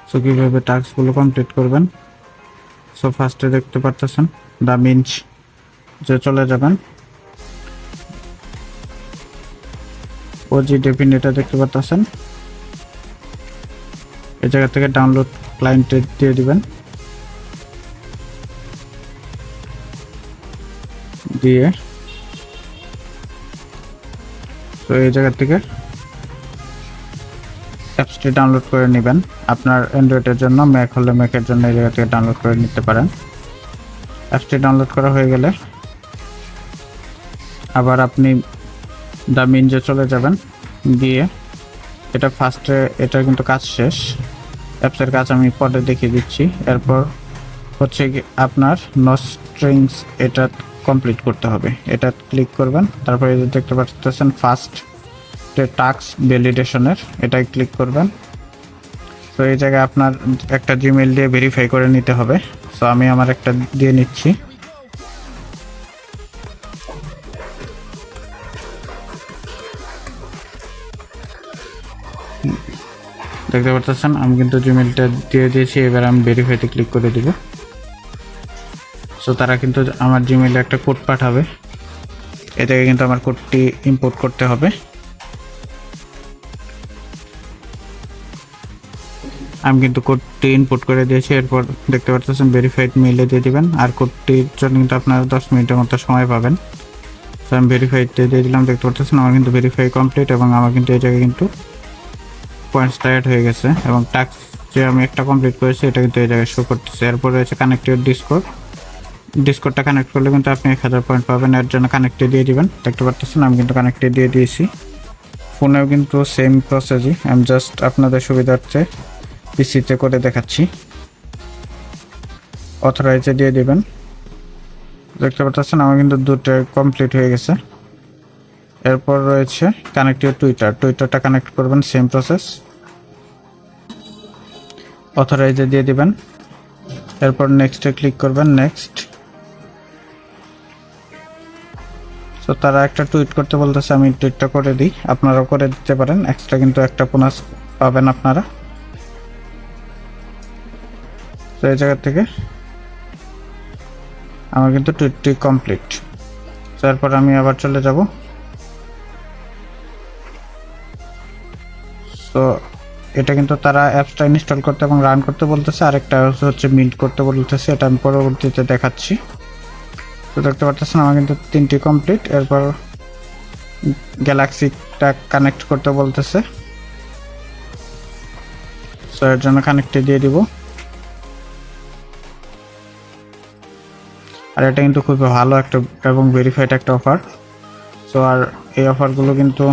So কিভাবে টাস্কগুলো complete করবেন। So ফার্স্টে দেখতে পারতেছেন দ্য মিঞ্চ যে চলে যাবেন, ওজি ডেফিন এটা দেখতে পারতেছেন, এই জায়গা থেকে ডাউনলোড ক্লায়েন্টে দিয়ে দিবেন, দিয়ে তো এই জায়গা থেকে অ্যাপসটি ডাউনলোড করে নেবেন। আপনার অ্যান্ড্রয়েডের জন্য, ম্যাক হলে ম্যাকের জন্য এই জায়গা থেকে ডাউনলোড করে নিতে পারেন। অ্যাপসটি ডাউনলোড করা হয়ে গেলে আবার আপনি দ্য মিঞ্জে চলে যাবেন, গিয়ে এটা ফার্স্টে এটা কিন্তু কাজ শেষ, অ্যাপসের কাজ আমি পরে দেখিয়ে দিচ্ছি। এরপর হচ্ছে কি আপনার নো স্ট্রিংস এটা কমপ্লিট করতে হবে, এটা ক্লিক করবেন। তারপরে দেখতে পাচ্ছেন ফার্স্ট টাস্ক ভ্যালিডেশনের এটাই ক্লিক করবেন। তো এই জায়গায় আপনার একটা জিমেইল দিয়ে ভেরিফাই করে নিতে হবে। সো আমি আমার একটা দিয়ে নিচ্ছি। দেখতে পাচ্ছেন আমি কিন্তু জিমেইলটা দিয়ে দিয়েছি, এবার আমি ভেরিফাইতে ক্লিক করে দিব। সো তারা কিন্তু আমার জিমেইলে একটা কোড পাঠাবে, এ থেকে কিন্তু আমার কোডটি ইম্পোর্ট করতে হবে। আমি কিন্তু কোডটি ইনপুট করে দিয়েছি। এরপর দেখতে পাচ্ছেন ভেরিফাইড মেইলে দিয়ে দিবেন, আর কোডটির জন্য কিন্তু আপনারা 10 মিনিটের মতো সময় পাবেন। তো আমি ভেরিফাইড দিয়ে দিলাম, দেখতে পাচ্ছেন আমার কিন্তু ভেরিফাই কমপ্লিট, এবং আমার কিন্তু এই জায়গায় কিন্তু পয়েন্টস অ্যাড হয়ে গেছে, এবং টাস্ক যে আমি একটা কমপ্লিট করেছি এটা কিন্তু এই জায়গায় শো করতেছে। এরপর রয়েছে কানেক্টেড ডিসকর্ডটা কানেক্ট করলে কিন্তু আপনি 1000 পয়েন্ট পাবেন, এর জন্য কানেক্টে দিয়ে দিবেন। দেখতে পাচ্ছেন আমি কিন্তু কানেক্টে দিয়ে দিয়েছি। ফোনেও কিন্তু সেম প্রসেসই, আমি জাস্ট আপনাদের সুবিধার্থে পিসিতে করে দেখাচ্ছি। অথরাইজে দিয়ে দিবেন। দেখতে পাচ্ছেন আমার কিন্তু দুটোই কমপ্লিট হয়ে গেছে। এরপর রয়েছে কানেক্টেড টুইটারটা কানেক্ট করবেন, সেম প্রসেস। অথরাইজে দিয়ে দিবেন, এরপর নেক্সটে ক্লিক করবেন, নেক্সট। সো তারা একটা টুইট করতে বলতেছে, আমি টুইটটা করে দিই, আপনারাও করে দিতে পারেন, এক্সট্রা কিন্তু একটা বোনাস পাবেন আপনারা। তো এই জায়গা থেকে আমার কিন্তু টুইটটি কমপ্লিট। তারপর আমি আবার চলে যাব। তো এটা কিন্তু তারা অ্যাপসটা ইনস্টল করতে এবং রান করতে বলতেছে, আরেকটা হচ্ছে মিন্ট করতে বলতেছে, এটা আমি পরবর্তীতে দেখাচ্ছি। তো দেখতে পাচ্ছেন আমার কিন্তু 3টি কমপ্লিট। এরপর গ্যালাক্সিটা কানেক্ট করতে বলতেছে, সো এর জন্য কানেক্টে দিয়ে দিব। আর এটা কিন্তু খুবই ভালো একটা এবং ভেরিফাইড একটা অফার। সো আর এই অফারগুলো কিন্তু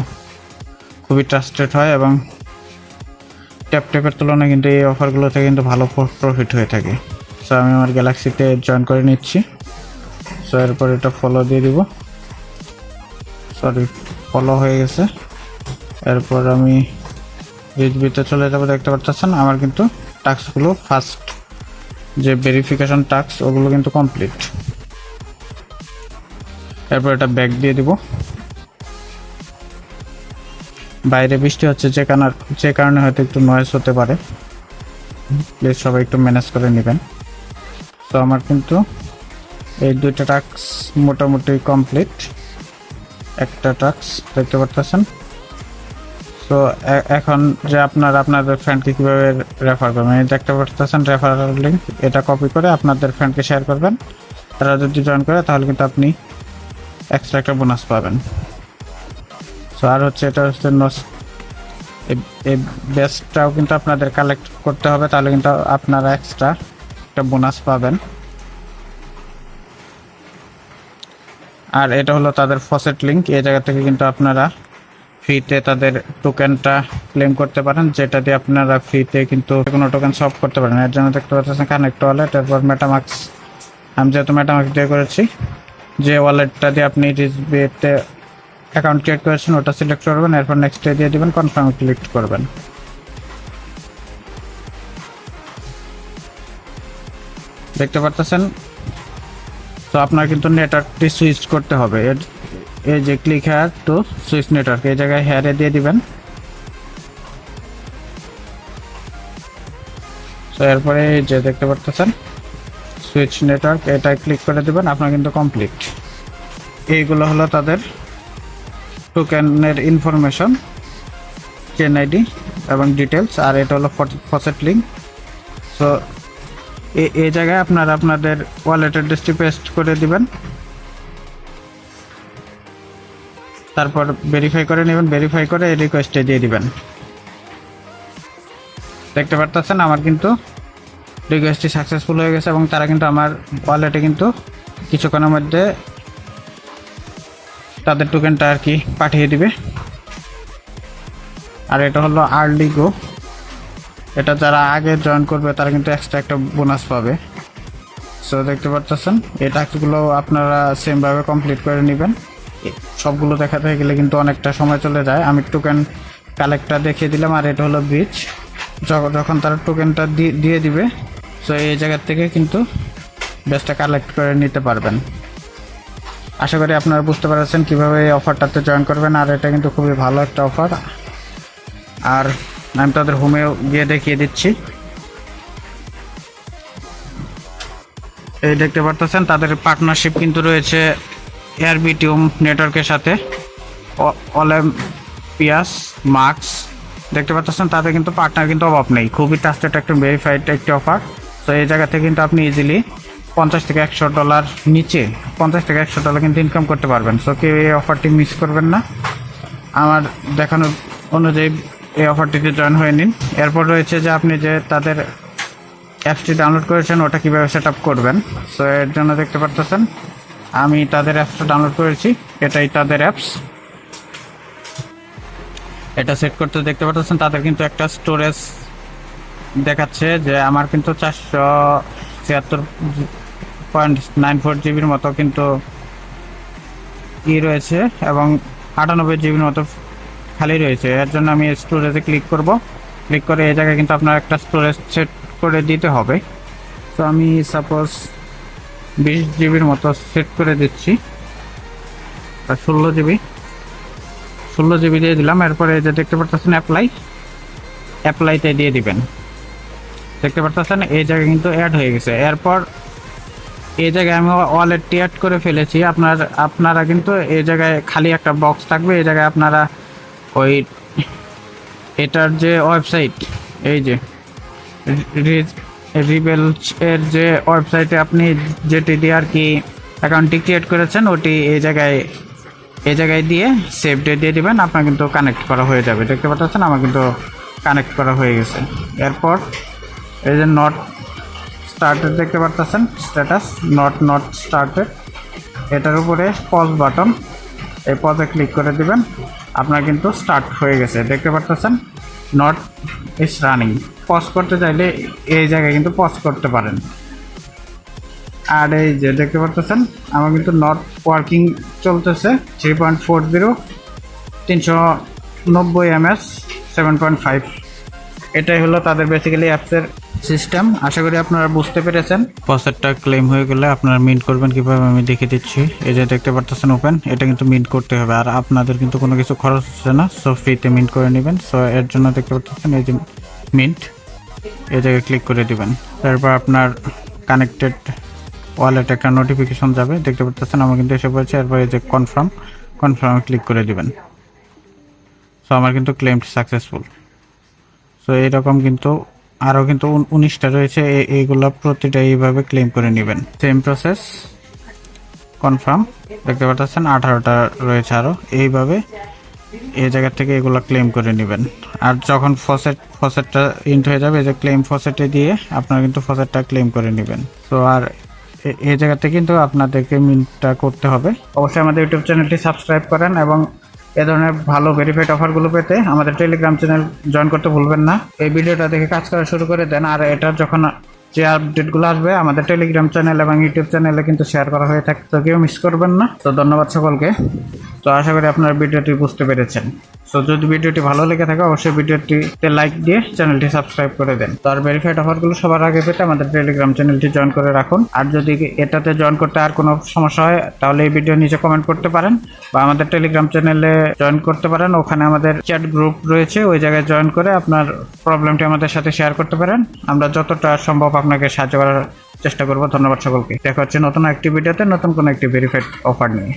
খুবই ট্রাস্টেড হয়, এবং ট্যাপের তুলনায় কিন্তু এই অফারগুলো থেকে কিন্তু ভালো প্রফিট হয়ে থাকে। সো আমি আমার গ্যালাক্সিতে জয়েন করে নিচ্ছি। সো এরপর এটা ফলো দিয়ে দিব, সরি ফলো হয়ে গেছে। এরপর আমি রিজবিতে চলে যাব। দেখতে পাচ্ছেন আমার কিন্তু টাস্কগুলো ফার্স্ট যে ভেরিফিকেশন টাস্ক ওগুলো কিন্তু কমপ্লিট। এরপর এটা ব্যাক দিয়ে দিব। বাইরে বৃষ্টি হচ্ছে যে কারণে হয়তো একটু নয়েজ হতে পারে, প্লিজ সবাই একটু ম্যানেজ করে নেবেন। তো আমার কিন্তু এই 2টা টাস্ক মোটামুটি কমপ্লিট। একটা টাস্ক দেখতে পাচ্ছেন। তো এখন যে আপনাদের ফ্রেন্ডকে কীভাবে রেফার করবেন, এই দেখতে পাচ্ছেন রেফারেল লিঙ্ক, এটা কপি করে আপনাদের ফ্রেন্ডকে শেয়ার করবেন। তারা যদি জয়েন করে তাহলে কিন্তু আপনি এক্সট্রা একটা বোনাস পাবেন। সো আর হচ্ছে এটা হচ্ছে এই বেস্টটাও কিন্তু আপনাদের কালেক্ট করতে হবে, তাহলে কিন্তু আপনারা এক্সট্রা একটা বোনাস পাবেন। আর এটা হলো তাদের ফসেট লিঙ্ক, এই জায়গা থেকে কিন্তু আপনারা ফ্রিতে তাদের টোকেনটা ক্লেম করতে পারেন, যেটা দিয়ে আপনারা ফ্রিতে কিন্তু কোনো টোকেন শপ করতে পারেন। এর জন্য দেখতে পাচ্ছেন কানেক্ট ওয়ালেট, এরপর মেটামাক্স। আমি যেহেতু মেটামাক্স দিয়ে করেছি, যে ওয়ালেটটা দিয়ে আপনি রিজবিতে অ্যাকাউন্ট ক্রিয়েট করেছেন ওটা সিলেক্ট করবেন, এরপর নেক্সটে দিয়ে দিবেন, কনফার্মে ক্লিক করবেন। দেখতে পাচ্ছেন। তো আপনার কিন্তু নেটওয়ার্কটি সুইচ করতে হবে, এই যে click here to switch network, এই জায়গায় হেয়ারে দিয়ে দিবেন। এরপরে এই যে দেখতে পাচ্ছেন সুইচ নেটওয়ার্ক, এটা ক্লিক করে দেবেন, আপনার কিন্তু কমপ্লিট। এইগুলো হলো তাদের টোকেনের ইনফরমেশন, চেন আইডি এবং ডিটেলস, আর এটা হলো ফসেট লিঙ্ক। সো এই জায়গায় আপনারা আপনাদের ওয়ালেট অ্যাড্রেসটি পেস্ট করে দিবেন, তারপর ভেরিফাই করে নেবেন, ভেরিফাই করে এই রিকোয়েস্টে দিয়ে দিবেন। দেখতে পারতেছেন আমার কিন্তু রিকোয়েস্টটি সাকসেসফুল হয়ে গেছে এবং তারা কিন্তু আমার ওয়ালেটে কিন্তু কিছুক্ষণের মধ্যে তাদের টোকেনটা আর কি পাঠিয়ে দিবে। আর এটা হলো আর্লি গো, এটা যারা আগে জয়েন করবে তারা কিন্তু এক্সট্রা একটা বোনাস পাবে। সো দেখতে পাচ্ছেন এই টাস্কগুলো আপনারা সেমভাবে কমপ্লিট করে নেবেন। সবগুলো দেখাতে গেলে কিন্তু অনেকটা সময় চলে যায়। আমি টোকেন কালেক্টটা দেখিয়ে দিলাম, আর এটা হলো ব্রিজ। যখন তারা টোকেনটা দিয়ে দিবে, সো এই জায়গার থেকে কিন্তু বেসটা কালেক্ট করে নিতে পারবেন। আশা করি আপনারা বুঝতে পারছেন কীভাবে এই অফারটাতে জয়েন করবেন, আর এটা কিন্তু খুবই ভালো একটা অফার। আর আমি তাদের হোমেও গিয়ে দেখিয়ে দিচ্ছি। এই দেখতে পারতেছেন তাদের পার্টনারশিপ কিন্তু রয়েছে এয়ারবিটিউম নেটওয়ার্কের সাথে, অলিম্পিয়াস, মার্কস। দেখতে পাচ্ছেন তাদের কিন্তু পার্টনার কিন্তু অভাব নেই, খুবই ট্রাস্টেড একটা ভেরিফাইড একটি অফার। তো এই জায়গা থেকে কিন্তু আপনি ইজিলি $50 থেকে $100 নিচে $50 থেকে $100 কিন্তু ইনকাম করতে পারবেন। সো কেউ এই অফারটি মিস করবেন না, আমার দেখানো অনুযায়ী এই অফারটিতে জয়েন হয়ে নিন। এরপর রয়েছে যে আপনি যে তাদের অ্যাপসটি ডাউনলোড করেছেন ওটা কীভাবে সেট আপ করবেন। সো এর জন্য দেখতে পাচ্ছেন আমি তাদের অ্যাপসটা ডাউনলোড করেছি, এটাই তাদের অ্যাপস। এটা সেট করতে দেখতে পাচ্ছেন তাদের কিন্তু একটা স্টোরেজ দেখাচ্ছে যে আমার কিন্তু 476.94 জিবির মতো কিন্তু রয়েছে এবং 98 জিবির মতো খালি রয়েছে। এর জন্য আমি স্টোরেজে ক্লিক করব, ক্লিক করে এই জায়গায় কিন্তু আপনার একটা স্টোরেজ সেট করে দিতে হবে। তো আমি সাপোজ 20 জিবির মতো সেট করে দিচ্ছি, আর 16 জিবি দিয়ে দিলাম। এরপরে যে দেখতে পাচ্ছেন অ্যাপ্লাইতে দিয়ে দিবেন। দেখতে পাচ্ছেন এই জায়গায় কিন্তু অ্যাড হয়ে গেছে। এরপর এই জায়গায় আমি ওয়ালেটটি অ্যাড করে ফেলেছি। আপনারা কিন্তু এই জায়গায় খালি একটা বক্স থাকবে, এই জায়গায় আপনারা ওই এটার যে ওয়েবসাইট, এই যে রিভেলস এর যে ওয়েবসাইটে আপনি যেটি দিয়ে আর কি অ্যাকাউন্টটি ক্রিয়েট করেছেন ওটি এই জায়গায় দিয়ে সেভ ডে দিয়ে দিবেন, আপনার কিন্তু কানেক্ট করা হয়ে যাবে। দেখতে পাচ্ছেন আমার কিন্তু কানেক্ট করা হয়ে গেছে। এরপর এই যে নট স্টার্টেড দেখতে পাচ্ছেন স্ট্যাটাস নট স্টার্টেড, এটার উপরে পজ বাটন, এই পজে ক্লিক করে দিবেন, আপনার কিন্তু স্টার্ট হয়ে গেছে। দেখতে পাচ্ছেন নট ইজ রানিং। পজ করতে চাইলে এই জায়গায় কিন্তু পজ করতে পারেন। আর এই যে দেখতে পাচ্ছেন আমার কিন্তু নট ওয়ার্কিং চলতেছে 3.40 390 ms 7.5। এটাই হলো তাদের বেসিক্যালি অ্যাপসের সিস্টেম। আশা করি আপনারা বুঝতে পেরেছেন। প্রসেসটা ক্লেম হয়ে গেলে আপনারা মিন্ট করবেন কিভাবে আমি দেখিয়ে দিচ্ছি। এই যে দেখতে পাচ্ছেন ওপেন, এটা কিন্তু মিন্ট করতে হবে, আর আপনাদের কিন্তু কোনো কিছু খরচ হচ্ছে না। সো ফ্রিতে মিন্ট করে নেবেন। সো এর জন্য দেখতে পাচ্ছেন এই যে মিন্ট, এই জায়গায় ক্লিক করে দিবেন। তারপর আপনার কানেক্টেড ওয়ালেট একটা নোটিফিকেশন যাবে, দেখতে পাচ্ছেন আমার কিন্তু এসে পড়েছে। এরপর এই যে কনফার্মে ক্লিক করে দিবেন। সো আমার কিন্তু ক্লেমটি সাকসেসফুল। সো এইরকম কিন্তু আরও কিন্তু 19টা রয়েছে, এইগুলো প্রতিটা এইভাবে ক্লেম করে নেবেন। সেম প্রসেস কনফার্ম, দেখতে পাচ্ছেন 18টা রয়েছে আরও, এইভাবে এই জায়গা থেকে এগুলো ক্লেম করে নেবেন। আর যখন ফসেটটা ইন্ট হয়ে যাবে, এই যে ক্লেম ফসেটে দিয়ে আপনারা কিন্তু ফসেটটা ক্লেম করে নেবেন। তো আর এই জায়গাতে কিন্তু আপনাদেরকে মিন্টটা করতে হবে। অবশ্যই আমাদের ইউটিউব চ্যানেলটি সাবস্ক্রাইব করেন এবং এ ধরনের ভালো ভেরিফাইড অফারগুলো পেতে আমাদের টেলিগ্রাম চ্যানেল জয়েন করতে ভুলবেন না। এই ভিডিওটা দেখে কাজ করা শুরু করে দেন, আর এটার যখন যে আপডেটগুলো আসবে আমাদের টেলিগ্রাম চ্যানেল এবং ইউটিউব চ্যানেলে কিন্তু শেয়ার করা হয়ে থাকে, তো কেউ মিস করবেন না। তো ধন্যবাদ সকলকে। তো আশা করি আপনারা ভিডিওটি বুঝতে পেরেছেন। সো যদি ভিডিওটি ভালো লেগে থাকে অবশ্যই ভিডিওটিতে লাইক দিয়ে চ্যানেলটি সাবস্ক্রাইব করে দেন। তো আর ভেরিফাইড অফারগুলো সবার আগে পেতে আমাদের টেলিগ্রাম চ্যানেলটি জয়েন করে রাখুন। আর যদি এটাতে জয়েন করতে আর কোনো সমস্যা হয় তাহলে এই ভিডিও নিচে কমেন্ট করতে পারেন বা আমাদের টেলিগ্রাম চ্যানেলে জয়েন করতে পারেন। ওখানে আমাদের চ্যাট গ্রুপ রয়েছে, ওই জায়গায় জয়েন করে আপনার প্রবলেমটি আমাদের সাথে শেয়ার করতে পারেন। আমরা যতটা সম্ভব আপনাকে সাহায্য করার চেষ্টা করব। ধন্যবাদ সকলকে। দেখা হচ্ছে নতুন একটি ভিডিওতে নতুন কোনো একটি ভেরিফাইড অফার নিয়ে।